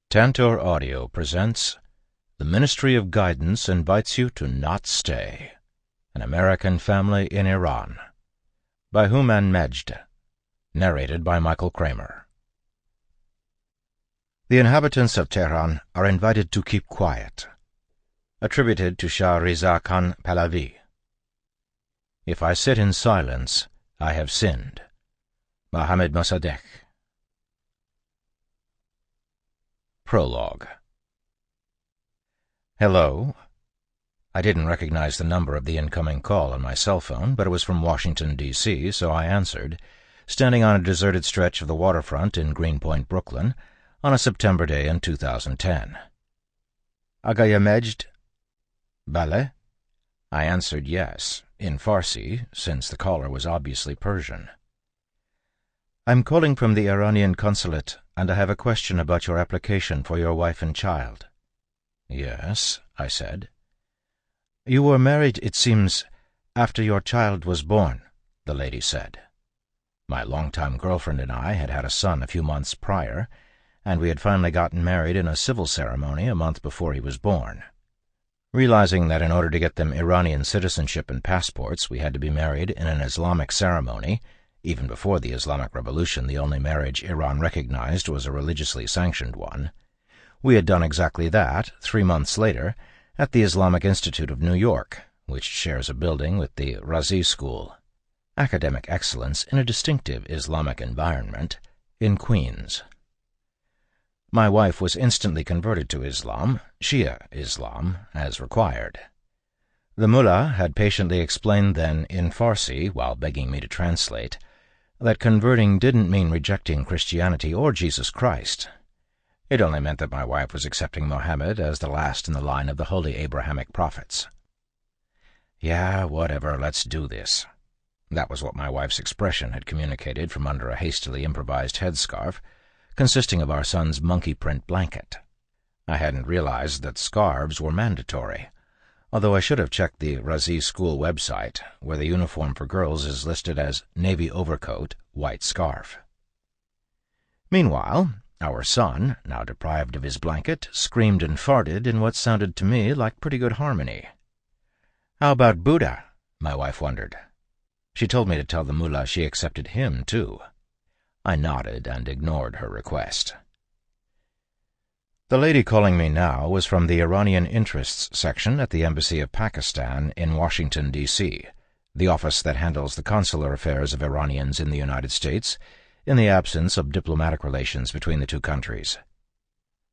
Tantor Audio presents The Ministry of Guidance Invites You to Not Stay, An American Family in Iran, by Hooman Majd, narrated by Michael Kramer. The inhabitants of Tehran are invited to keep quiet. Attributed to Shah Riza Khan Pahlavi. If I sit in silence, I have sinned. Mohammad Mossadegh. Prologue. Hello. I didn't recognize the number of the incoming call on my cell phone, but it was from Washington, D.C., so I answered, standing on a deserted stretch of the waterfront in Greenpoint, Brooklyn, on a September day in 2010. Agaya Majd? Bale? I answered yes, in Farsi, since the caller was obviously Persian. I'm calling from the Iranian consulate, and I have a question about your application for your wife and child. Yes, I said. You were married, it seems, after your child was born, the lady said. My longtime girlfriend and I had had a son a few months prior, and we had finally gotten married in a civil ceremony a month before he was born. Realizing that in order to get them Iranian citizenship and passports we had to be married in an Islamic ceremony, even before the Islamic Revolution the only marriage Iran recognized was a religiously sanctioned one, we had done exactly that 3 months later at the Islamic Institute of New York, which shares a building with the Razi School, academic excellence in a distinctive Islamic environment, in Queens. My wife was instantly converted to Islam, Shia Islam, as required. The mullah had patiently explained then in Farsi, while begging me to translate, that converting didn't mean rejecting Christianity or Jesus Christ. It only meant that my wife was accepting Mohammed as the last in the line of the holy Abrahamic prophets. Yeah, whatever, let's do this. That was what my wife's expression had communicated from under a hastily improvised headscarf, consisting of our son's monkey-print blanket. I hadn't realized that scarves were mandatory, although I should have checked the Razi School website, where the uniform for girls is listed as navy overcoat, white scarf. Meanwhile, our son, now deprived of his blanket, screamed and farted in what sounded to me like pretty good harmony. How about Buddha? My wife wondered. She told me to tell the mullah she accepted him, too. I nodded and ignored her request. The lady calling me now was from the Iranian Interests section at the Embassy of Pakistan in Washington, D.C., the office that handles the consular affairs of Iranians in the United States, in the absence of diplomatic relations between the two countries.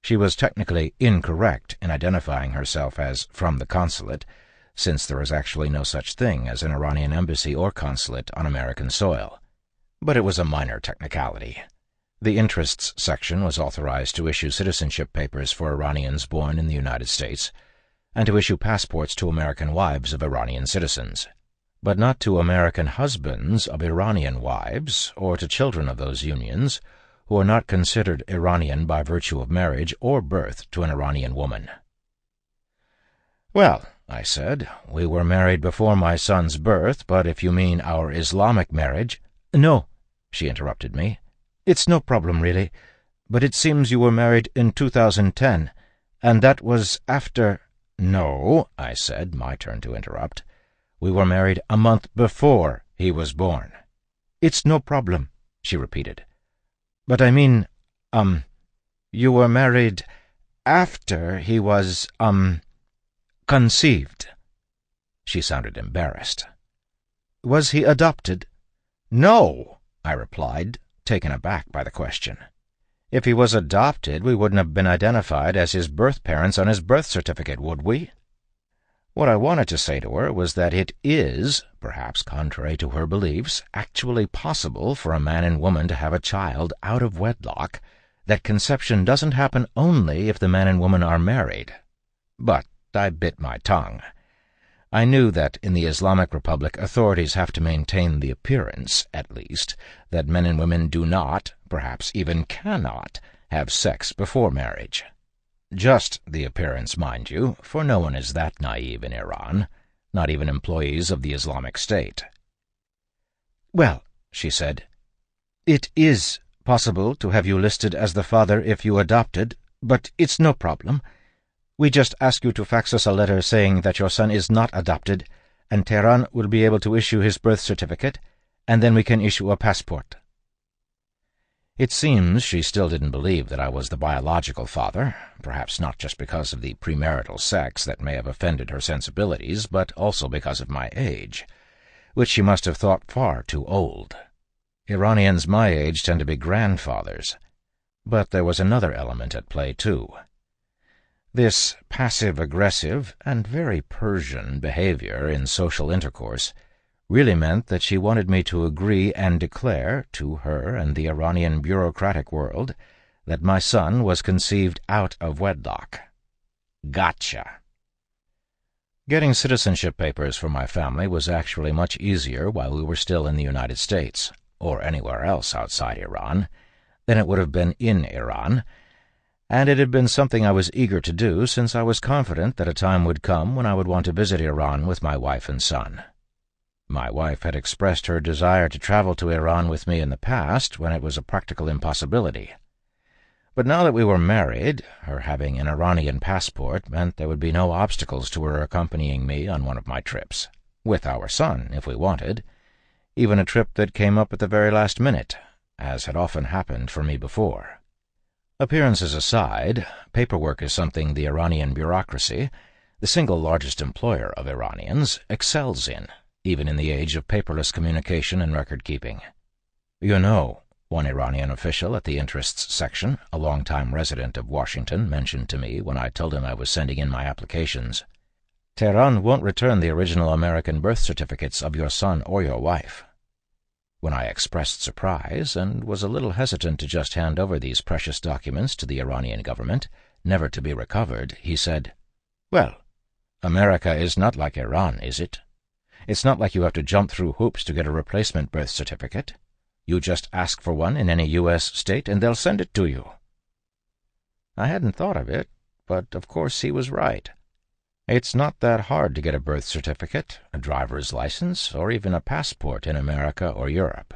She was technically incorrect in identifying herself as from the consulate, since there is actually no such thing as an Iranian embassy or consulate on American soil. But it was a minor technicality. The Interests section was authorized to issue citizenship papers for Iranians born in the United States, and to issue passports to American wives of Iranian citizens, but not to American husbands of Iranian wives, or to children of those unions, who are not considered Iranian by virtue of marriage or birth to an Iranian woman. Well, I said, we were married before my son's birth, but if you mean our Islamic marriage— No, she interrupted me. It's no problem, really, but it seems you were married in 2010, and that was after— No, I said, my turn to interrupt. We were married a month before he was born. It's no problem, she repeated. But I mean, you were married after he was, conceived. She sounded embarrassed. Was he adopted? No, I replied, taken aback by the question. If he was adopted, we wouldn't have been identified as his birth parents on his birth certificate, would we? What I wanted to say to her was that it is, perhaps contrary to her beliefs, actually possible for a man and woman to have a child out of wedlock, that conception doesn't happen only if the man and woman are married. But I bit my tongue. I knew that in the Islamic Republic authorities have to maintain the appearance, at least, that men and women do not, perhaps even cannot, have sex before marriage. Just the appearance, mind you, for no one is that naive in Iran, not even employees of the Islamic State. Well, she said, it is possible to have you listed as the father if you adopted, But it's no problem. We just ask you to fax us a letter saying that your son is not adopted, and Tehran will be able to issue his birth certificate, and then we can issue a passport." It seems she still didn't believe that I was the biological father, perhaps not just because of the premarital sex that may have offended her sensibilities, but also because of my age, which she must have thought far too old. Iranians my age tend to be grandfathers. But there was another element at play, too. This passive-aggressive and very Persian behavior in social intercourse really meant that she wanted me to agree and declare to her and the Iranian bureaucratic world that my son was conceived out of wedlock. Gotcha! Getting citizenship papers for my family was actually much easier while we were still in the United States, or anywhere else outside Iran, than it would have been in Iran, and it had been something I was eager to do since I was confident that a time would come when I would want to visit Iran with my wife and son. My wife had expressed her desire to travel to Iran with me in the past when it was a practical impossibility. But now that we were married, her having an Iranian passport meant there would be no obstacles to her accompanying me on one of my trips, with our son, if we wanted, even a trip that came up at the very last minute, as had often happened for me before. Appearances aside, paperwork is something the Iranian bureaucracy, the single largest employer of Iranians, excels in, even in the age of paperless communication and record-keeping. "You know," one Iranian official at the interests section, a long-time resident of Washington, mentioned to me when I told him I was sending in my applications, "Tehran won't return the original American birth certificates of your son or your wife." When I expressed surprise and was a little hesitant to just hand over these precious documents to the Iranian government, never to be recovered, he said, "Well, America is not like Iran, is it? It's not like you have to jump through hoops to get a replacement birth certificate. You just ask for one in any U.S. state and they'll send it to you." I hadn't thought of it, but of course he was right. It's not that hard to get a birth certificate, a driver's license, or even a passport in America or Europe.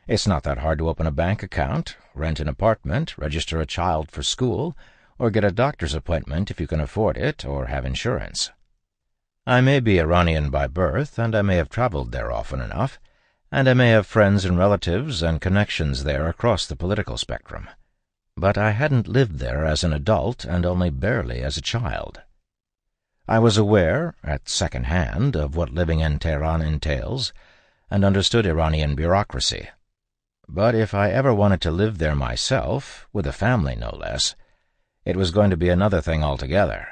It's not that hard to open a bank account, rent an apartment, register a child for school, or get a doctor's appointment if you can afford it or have insurance. I may be Iranian by birth, and I may have traveled there often enough, and I may have friends and relatives and connections there across the political spectrum, but I hadn't lived there as an adult and only barely as a child. I was aware, at second hand, of what living in Tehran entails, and understood Iranian bureaucracy. But if I ever wanted to live there myself, with a family no less, it was going to be another thing altogether.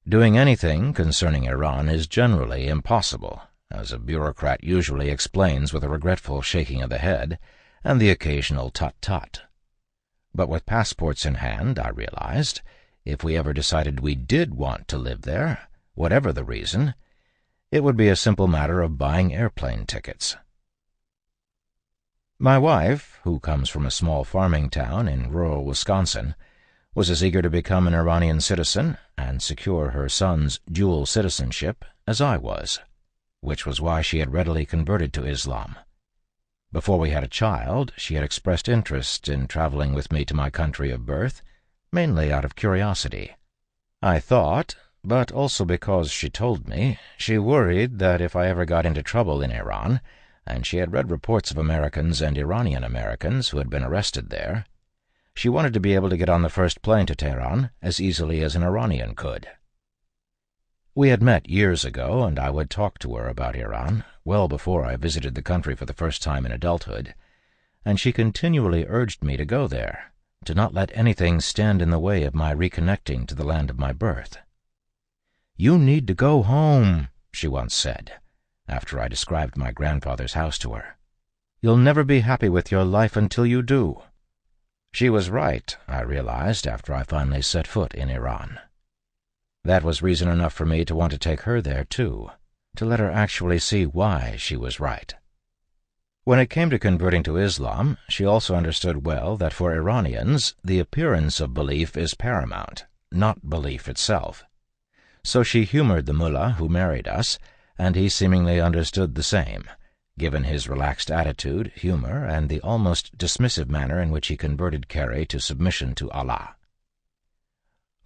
Doing anything concerning Iran is generally impossible, as a bureaucrat usually explains with a regretful shaking of the head and the occasional tut-tut. But with passports in hand, I realized, if we ever decided we did want to live there, whatever the reason, it would be a simple matter of buying airplane tickets. My wife, who comes from a small farming town in rural Wisconsin, was as eager to become an Iranian citizen and secure her son's dual citizenship as I was, which was why she had readily converted to Islam. Before we had a child, she had expressed interest in traveling with me to my country of birth, mainly out of curiosity. I thought, but also because she told me, she worried that if I ever got into trouble in Iran, and she had read reports of Americans and Iranian Americans who had been arrested there, she wanted to be able to get on the first plane to Tehran as easily as an Iranian could. We had met years ago, and I would talk to her about Iran, well before I visited the country for the first time in adulthood, and she continually urged me to go there, to not let anything stand in the way of my reconnecting to the land of my birth. "You need to go home," she once said, after I described my grandfather's house to her. "You'll never be happy with your life until you do." She was right, I realized after I finally set foot in Iran. That was reason enough for me to want to take her there, too, to let her actually see why she was right. When it came to converting to Islam, she also understood well that for Iranians the appearance of belief is paramount, not belief itself. So she humored the mullah who married us, and he seemingly understood the same, given his relaxed attitude, humor, and the almost dismissive manner in which he converted Karri to submission to Allah.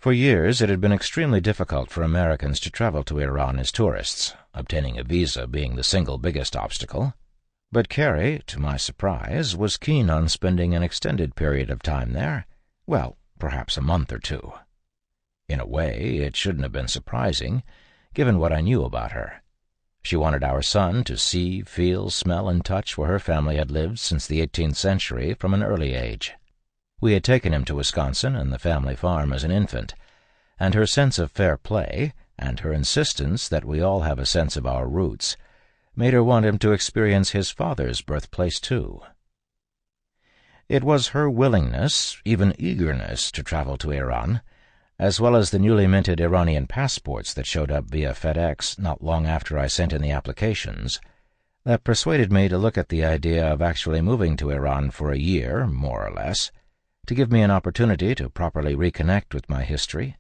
For years it had been extremely difficult for Americans to travel to Iran as tourists, obtaining a visa being the single biggest obstacle. But Karri, to my surprise, was keen on spending an extended period of time there, well, perhaps a month or two. In a way, it shouldn't have been surprising, given what I knew about her. She wanted our son to see, feel, smell, and touch where her family had lived since the 18th century from an early age. We had taken him to Wisconsin and the family farm as an infant, and her sense of fair play, and her insistence that we all have a sense of our roots, made her want him to experience his father's birthplace too. It was her willingness, even eagerness, to travel to Iran, as well as the newly minted Iranian passports that showed up via FedEx not long after I sent in the applications, that persuaded me to look at the idea of actually moving to Iran for a year, more or less, to give me an opportunity to properly reconnect with my history,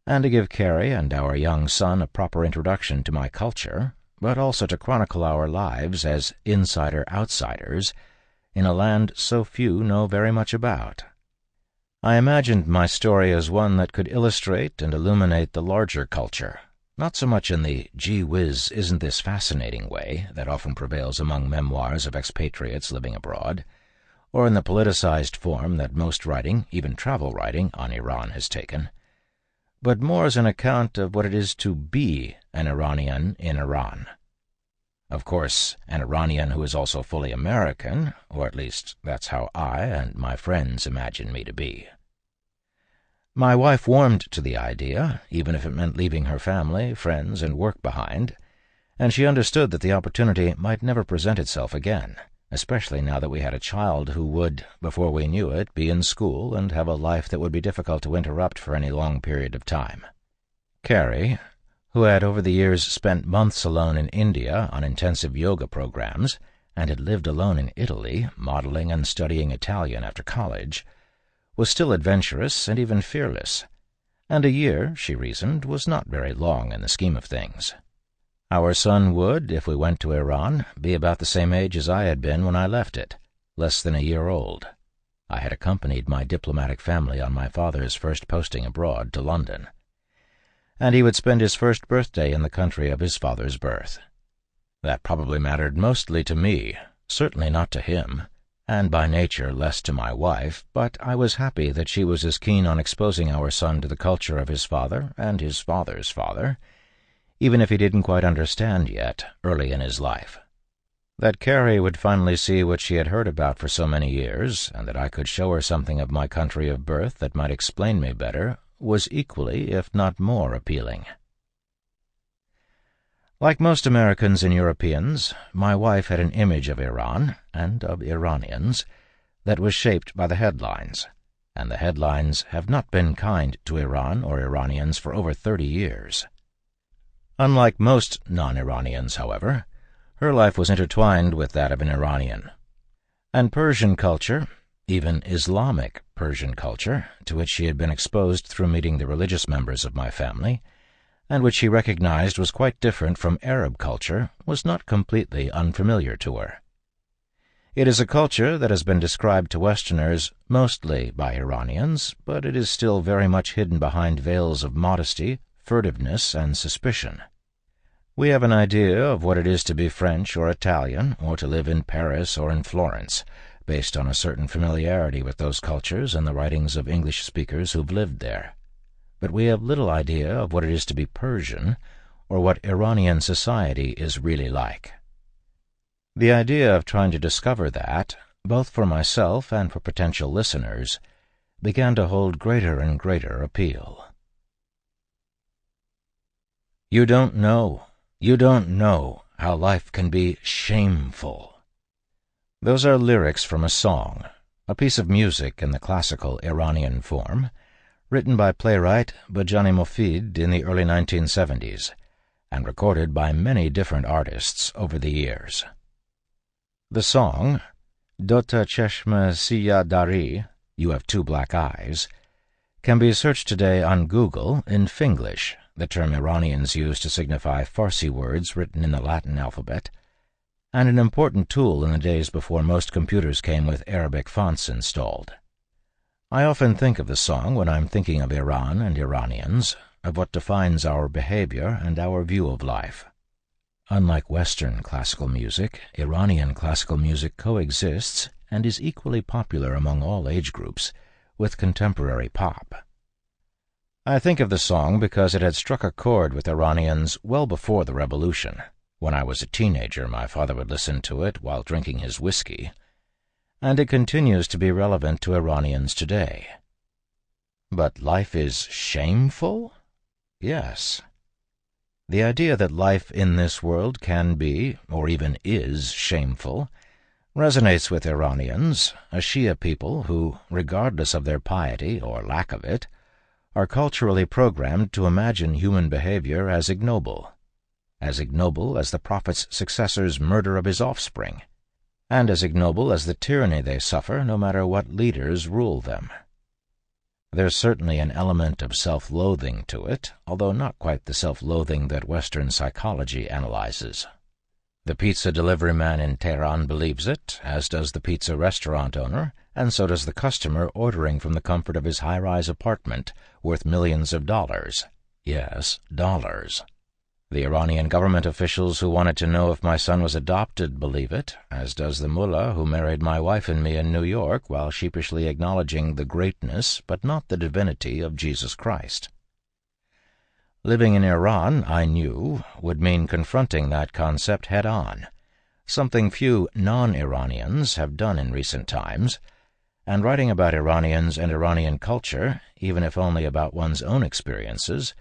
and to give Karri and our young son a proper introduction to my culture, but also to chronicle our lives as insider-outsiders in a land so few know very much about. I imagined my story as one that could illustrate and illuminate the larger culture, not so much in the gee whiz, isn't this fascinating way that often prevails among memoirs of expatriates living abroad, or in the politicized form that most writing, even travel writing, on Iran has taken, but more as an account of what it is to be an Iranian in Iran. Of course, an Iranian who is also fully American, or at least that's how I and my friends imagine me to be. My wife warmed to the idea, even if it meant leaving her family, friends, and work behind, and she understood that the opportunity might never present itself again, especially now that we had a child who would, before we knew it, be in school and have a life that would be difficult to interrupt for any long period of time. Karri, who had over the years spent months alone in India on intensive yoga programs, and had lived alone in Italy, modeling and studying Italian after college, was still adventurous and even fearless, and a year, she reasoned, was not very long in the scheme of things. Our son would, if we went to Iran, be about the same age as I had been when I left it, less than a year old. I had accompanied my diplomatic family on my father's first posting abroad to London, and he would spend his first birthday in the country of his father's birth. That probably mattered mostly to me, certainly not to him, and by nature less to my wife, but I was happy that she was as keen on exposing our son to the culture of his father and his father's father, even if he didn't quite understand yet, early in his life. That Karri would finally see what she had heard about for so many years, and that I could show her something of my country of birth that might explain me better, was equally, if not more, appealing. Like most Americans and Europeans, my wife had an image of Iran, and of Iranians, that was shaped by the headlines, and the headlines have not been kind to Iran or Iranians for over 30 years. Unlike most non-Iranians, however, her life was intertwined with that of an Iranian, and Persian culture, even Islamic Persian culture, to which she had been exposed through meeting the religious members of my family, and which she recognized was quite different from Arab culture, was not completely unfamiliar to her. It is a culture that has been described to Westerners mostly by Iranians, but it is still very much hidden behind veils of modesty, furtiveness, and suspicion. We have an idea of what it is to be French or Italian, or to live in Paris or in Florence, based on a certain familiarity with those cultures and the writings of English speakers who've lived there. But we have little idea of what it is to be Persian, or what Iranian society is really like. The idea of trying to discover that, both for myself and for potential listeners, began to hold greater and greater appeal. You don't know how life can be shameful. Those are lyrics from a song, a piece of music in the classical Iranian form, written by playwright Bajani Mofid in the early 1970s, and recorded by many different artists over the years. The song, Dota Cheshme Siya Dari, You Have Two Black Eyes, can be searched today on Google in Finglish, the term Iranians use to signify Farsi words written in the Latin alphabet, and an important tool in the days before most computers came with Arabic fonts installed. I often think of the song when I'm thinking of Iran and Iranians, of what defines our behavior and our view of life. Unlike Western classical music, Iranian classical music coexists and is equally popular among all age groups with contemporary pop. I think of the song because it had struck a chord with Iranians well before the revolution. When I was a teenager, my father would listen to it while drinking his whiskey, and it continues to be relevant to Iranians today. But life is shameful? Yes. The idea that life in this world can be, or even is, shameful resonates with Iranians, a Shia people who, regardless of their piety or lack of it, are culturally programmed to imagine human behavior as ignoble as the Prophet's successor's murder of his offspring, and as ignoble as the tyranny they suffer no matter what leaders rule them. There's certainly an element of self-loathing to it, although not quite the self-loathing that Western psychology analyzes. The pizza delivery man in Tehran believes it, as does the pizza restaurant owner, and so does the customer ordering from the comfort of his high-rise apartment worth millions of dollars. Yes, dollars. The Iranian government officials who wanted to know if my son was adopted believe it, as does the mullah who married my wife and me in New York while sheepishly acknowledging the greatness but not the divinity of Jesus Christ. Living in Iran, I knew, would mean confronting that concept head-on, something few non-Iranians have done in recent times, and writing about Iranians and Iranian culture, even if only about one's own experiences,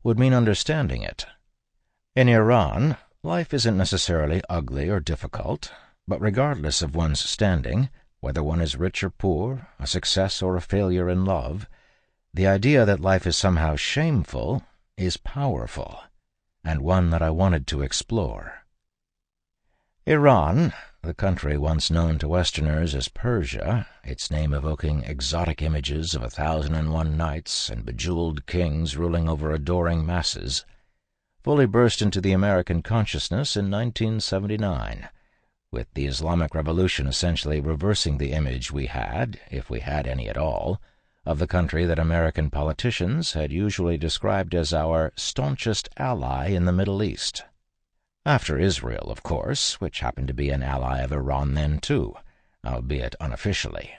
would mean understanding it. In Iran, life isn't necessarily ugly or difficult, but regardless of one's standing, whether one is rich or poor, a success or a failure in love, the idea that life is somehow shameful is powerful, and one that I wanted to explore. Iran, the country once known to Westerners as Persia, its name evoking exotic images of 1,001 nights and bejeweled kings ruling over adoring masses, fully burst into the American consciousness in 1979, with the Islamic Revolution essentially reversing the image we had, if we had any at all, of the country that American politicians had usually described as our staunchest ally in the Middle East. After Israel, of course, which happened to be an ally of Iran then too, albeit unofficially.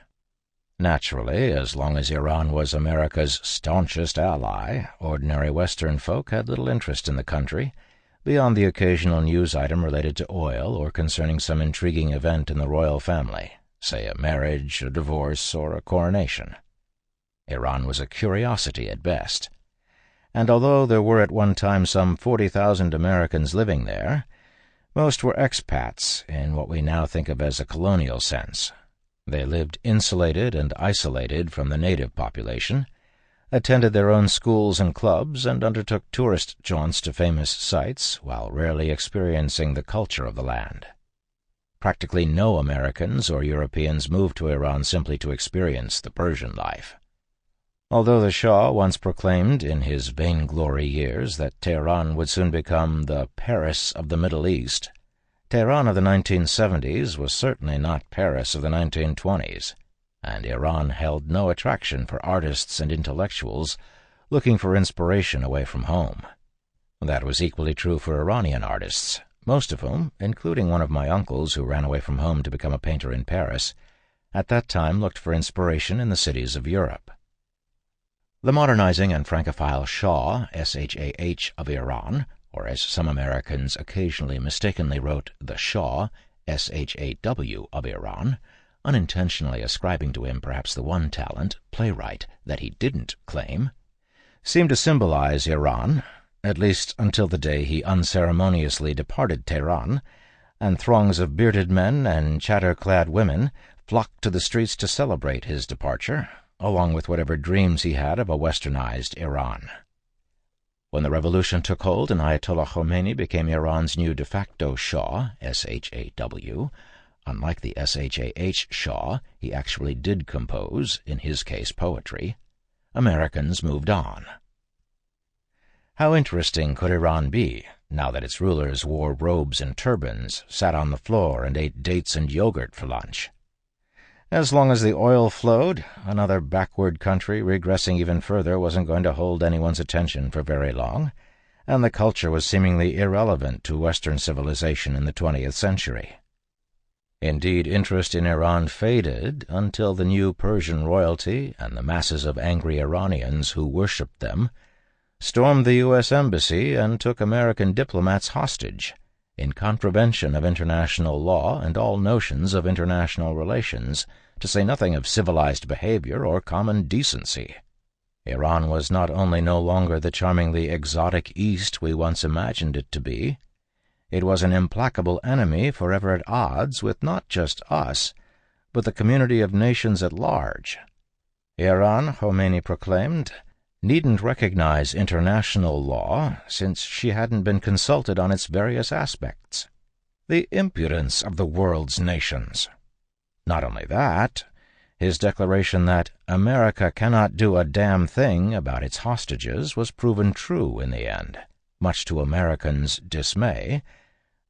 Naturally, as long as Iran was America's staunchest ally, ordinary Western folk had little interest in the country, beyond the occasional news item related to oil or concerning some intriguing event in the royal family, say a marriage, a divorce, or a coronation. Iran was a curiosity at best, and although there were at one time some 40,000 Americans living there, most were expats in what we now think of as a colonial sense. They lived insulated and isolated from the native population, attended their own schools and clubs, and undertook tourist jaunts to famous sites while rarely experiencing the culture of the land. Practically no Americans or Europeans moved to Iran simply to experience the Persian life. Although the Shah once proclaimed in his vainglory years that Tehran would soon become the Paris of the Middle East, Tehran of the 1970s was certainly not Paris of the 1920s, and Iran held no attraction for artists and intellectuals looking for inspiration away from home. That was equally true for Iranian artists, most of whom, including one of my uncles who ran away from home to become a painter in Paris, at that time looked for inspiration in the cities of Europe. The modernizing and Francophile Shah, Shah, of Iran, or as some Americans occasionally mistakenly wrote, the Shah, Shaw, of Iran, unintentionally ascribing to him perhaps the one talent, playwright, that he didn't claim, seemed to symbolize Iran, at least until the day he unceremoniously departed Tehran, and throngs of bearded men and chatter-clad women flocked to the streets to celebrate his departure, along with whatever dreams he had of a westernized Iran. When the revolution took hold and Ayatollah Khomeini became Iran's new de facto Shah, Shaw, unlike the Shah Shah he actually did compose, in his case poetry, Americans moved on. How interesting could Iran be, now that its rulers wore robes and turbans, sat on the floor, and ate dates and yogurt for lunch? As long as the oil flowed, another backward country regressing even further wasn't going to hold anyone's attention for very long, and the culture was seemingly irrelevant to Western civilization in the 20th century. Indeed, interest in Iran faded until the new Persian royalty and the masses of angry Iranians who worshipped them stormed the U.S. Embassy and took American diplomats hostage, in contravention of international law and all notions of international relations, to say nothing of civilized behavior or common decency. Iran was not only no longer the charmingly exotic East we once imagined it to be, it was an implacable enemy forever at odds with not just us, but the community of nations at large. Iran, Khomeini proclaimed, needn't recognize international law, since she hadn't been consulted on its various aspects. The impudence of the world's nations! Not only that, his declaration that America cannot do a damn thing about its hostages was proven true in the end, much to Americans' dismay,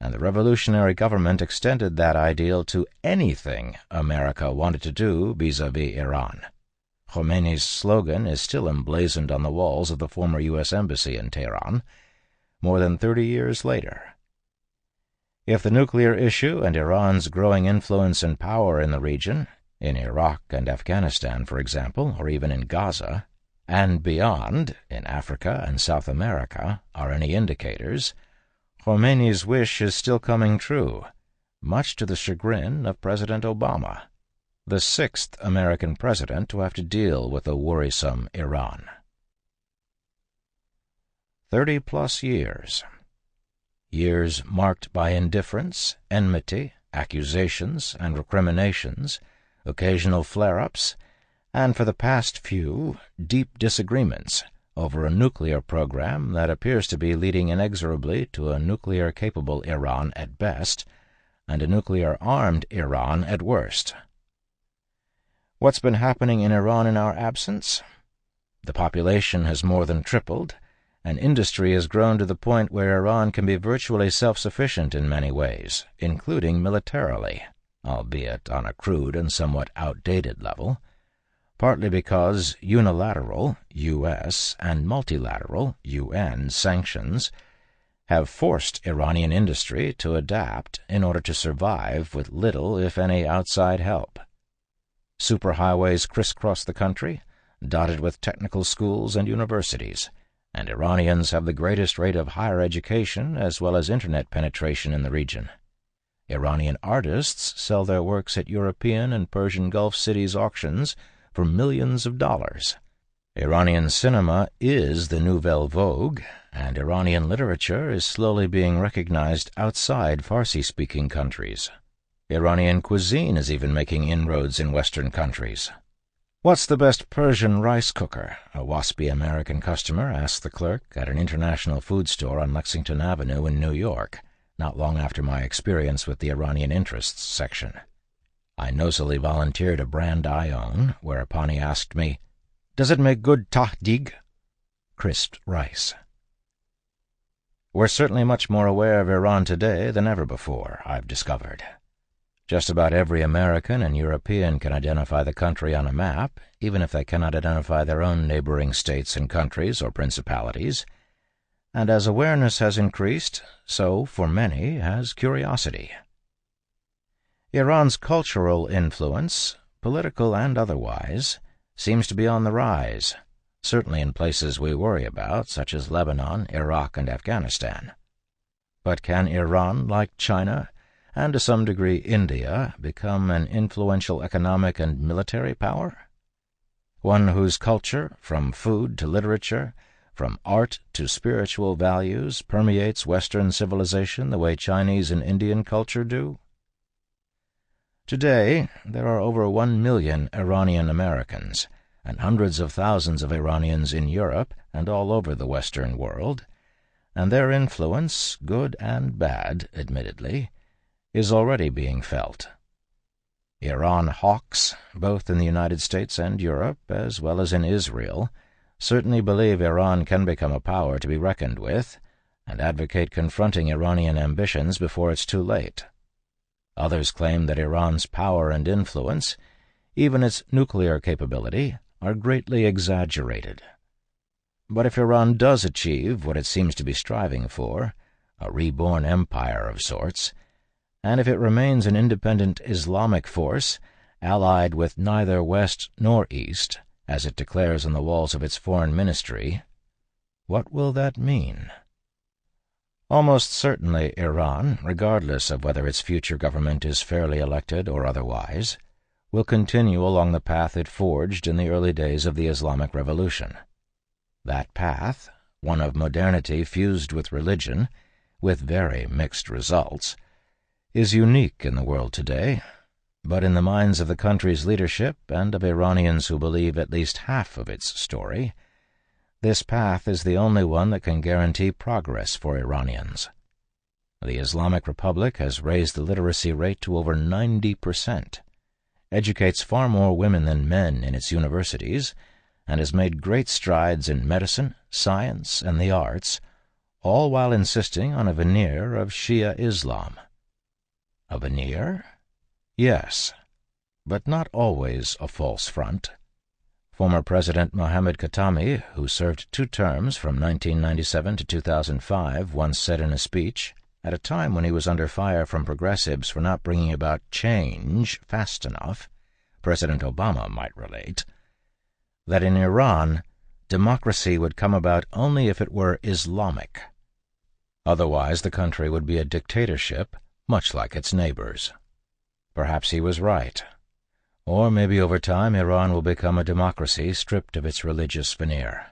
and the revolutionary government extended that ideal to anything America wanted to do vis-à-vis Iran. Khomeini's slogan is still emblazoned on the walls of the former U.S. Embassy in Tehran, more than 30 years later. If the nuclear issue and Iran's growing influence and power in the region, in Iraq and Afghanistan, for example, or even in Gaza, and beyond, in Africa and South America, are any indicators, Khomeini's wish is still coming true, much to the chagrin of President Obama, the sixth American president to have to deal with a worrisome Iran. 30-plus years. Years marked by indifference, enmity, accusations and recriminations, occasional flare-ups, and for the past few, deep disagreements over a nuclear program that appears to be leading inexorably to a nuclear-capable Iran at best, and a nuclear-armed Iran at worst. What's been happening in Iran in our absence? The population has more than tripled, and industry has grown to the point where Iran can be virtually self-sufficient in many ways, including militarily, albeit on a crude and somewhat outdated level, partly because unilateral U.S. and multilateral UN sanctions have forced Iranian industry to adapt in order to survive with little, if any, outside help. Superhighways crisscross the country, dotted with technical schools and universities, and Iranians have the greatest rate of higher education as well as internet penetration in the region. Iranian artists sell their works at European and Persian Gulf cities' auctions for millions of dollars. Iranian cinema is the nouvelle vogue, and Iranian literature is slowly being recognized outside Farsi-speaking countries. Iranian cuisine is even making inroads in Western countries. "What's the best Persian rice cooker?" a waspy American customer asked the clerk at an international food store on Lexington Avenue in New York, not long after my experience with the Iranian interests section. I nosily volunteered a brand I own, whereupon he asked me, "Does it make good tahdig?" Crisped rice. We're certainly much more aware of Iran today than ever before, I've discovered. Just about every American and European can identify the country on a map, even if they cannot identify their own neighboring states and countries or principalities, and as awareness has increased, so, for many, has curiosity. Iran's cultural influence, political and otherwise, seems to be on the rise, certainly in places we worry about, such as Lebanon, Iraq, and Afghanistan. But can Iran, like China, and to some degree India, become an influential economic and military power? One whose culture, from food to literature, from art to spiritual values, permeates Western civilization the way Chinese and Indian culture do? Today, there are over 1 million Iranian Americans, and hundreds of thousands of Iranians in Europe and all over the Western world, and their influence, good and bad, admittedly, is already being felt. Iran hawks, both in the United States and Europe, as well as in Israel, certainly believe Iran can become a power to be reckoned with, and advocate confronting Iranian ambitions before it's too late. Others claim that Iran's power and influence, even its nuclear capability, are greatly exaggerated. But if Iran does achieve what it seems to be striving for, a reborn empire of sorts, and if it remains an independent Islamic force, allied with neither West nor East, as it declares on the walls of its foreign ministry, what will that mean? Almost certainly Iran, regardless of whether its future government is fairly elected or otherwise, will continue along the path it forged in the early days of the Islamic Revolution. That path, one of modernity fused with religion, with very mixed results, is unique in the world today, but in the minds of the country's leadership and of Iranians who believe at least half of its story, this path is the only one that can guarantee progress for Iranians. The Islamic Republic has raised the literacy rate to over 90%, educates far more women than men in its universities, and has made great strides in medicine, science, and the arts, all while insisting on a veneer of Shia Islam. A veneer? Yes, but not always a false front. Former President Mohammad Khatami, who served 2 terms from 1997 to 2005, once said in a speech, at a time when he was under fire from progressives for not bringing about change fast enough, President Obama might relate, that in Iran, democracy would come about only if it were Islamic. Otherwise, the country would be a dictatorship, much like its neighbors. Perhaps he was right. Or maybe over time Iran will become a democracy stripped of its religious veneer.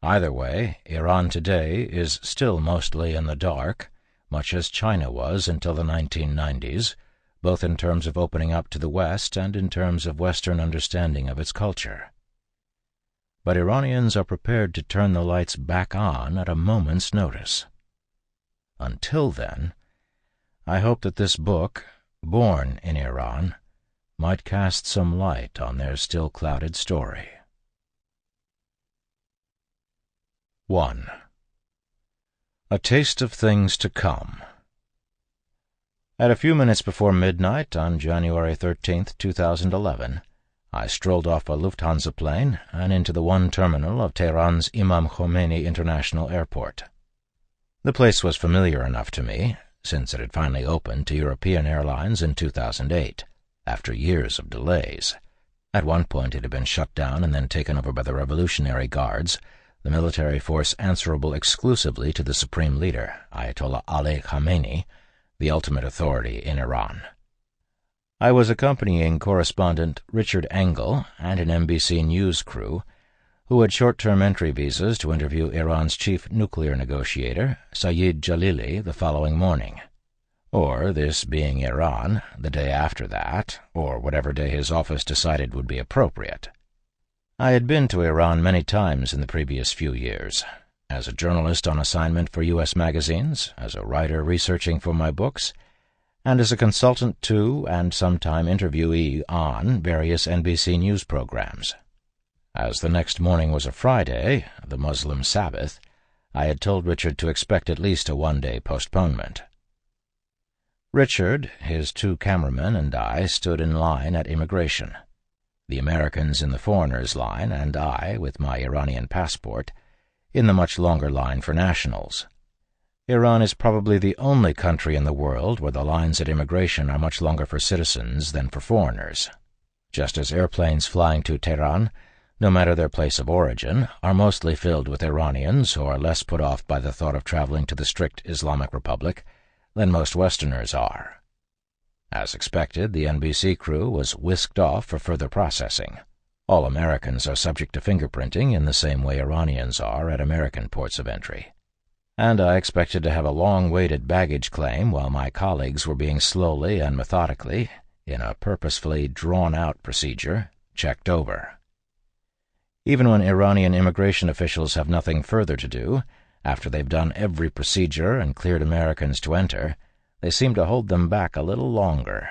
Either way, Iran today is still mostly in the dark, much as China was until the 1990s, both in terms of opening up to the West and in terms of Western understanding of its culture. But Iranians are prepared to turn the lights back on at a moment's notice. Until then, I hope that this book, Born in Iran, might cast some light on their still clouded story. 1. A Taste of Things to Come. At a few minutes before midnight on January 13th, 2011, I strolled off a Lufthansa plane and into the one terminal of Tehran's Imam Khomeini International Airport. The place was familiar enough to me, since it had finally opened to European airlines in 2008, after years of delays. At one point it had been shut down and then taken over by the Revolutionary Guards, the military force answerable exclusively to the supreme leader, Ayatollah Ali Khamenei, the ultimate authority in Iran. I was accompanying correspondent Richard Engel and an NBC News crew who had short-term entry visas to interview Iran's chief nuclear negotiator, Saeed Jalili, the following morning. Or, this being Iran, the day after that, or whatever day his office decided would be appropriate. I had been to Iran many times in the previous few years, as a journalist on assignment for U.S. magazines, as a writer researching for my books, and as a consultant to and sometime interviewee on various NBC News programs. As the next morning was a Friday, the Muslim Sabbath, I had told Richard to expect at least a one-day postponement. Richard, his 2 cameramen, and I stood in line at immigration, the Americans in the foreigners' line, and I, with my Iranian passport, in the much longer line for nationals. Iran is probably the only country in the world where the lines at immigration are much longer for citizens than for foreigners. Just as airplanes flying to Tehran, no matter their place of origin, are mostly filled with Iranians who are less put off by the thought of traveling to the strict Islamic Republic than most Westerners are. As expected, the NBC crew was whisked off for further processing. All Americans are subject to fingerprinting in the same way Iranians are at American ports of entry. And I expected to have a long-waited baggage claim while my colleagues were being slowly and methodically, in a purposefully drawn-out procedure, checked over. Even when Iranian immigration officials have nothing further to do, after they've done every procedure and cleared Americans to enter, they seem to hold them back a little longer,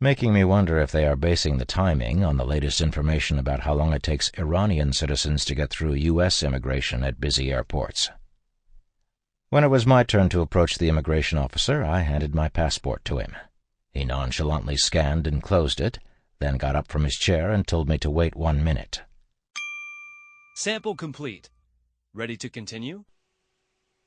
making me wonder if they are basing the timing on the latest information about how long it takes Iranian citizens to get through U.S. immigration at busy airports. When it was my turn to approach the immigration officer, I handed my passport to him. He nonchalantly scanned and closed it, then got up from his chair and told me to wait 1 minute. Sample complete. Ready to continue?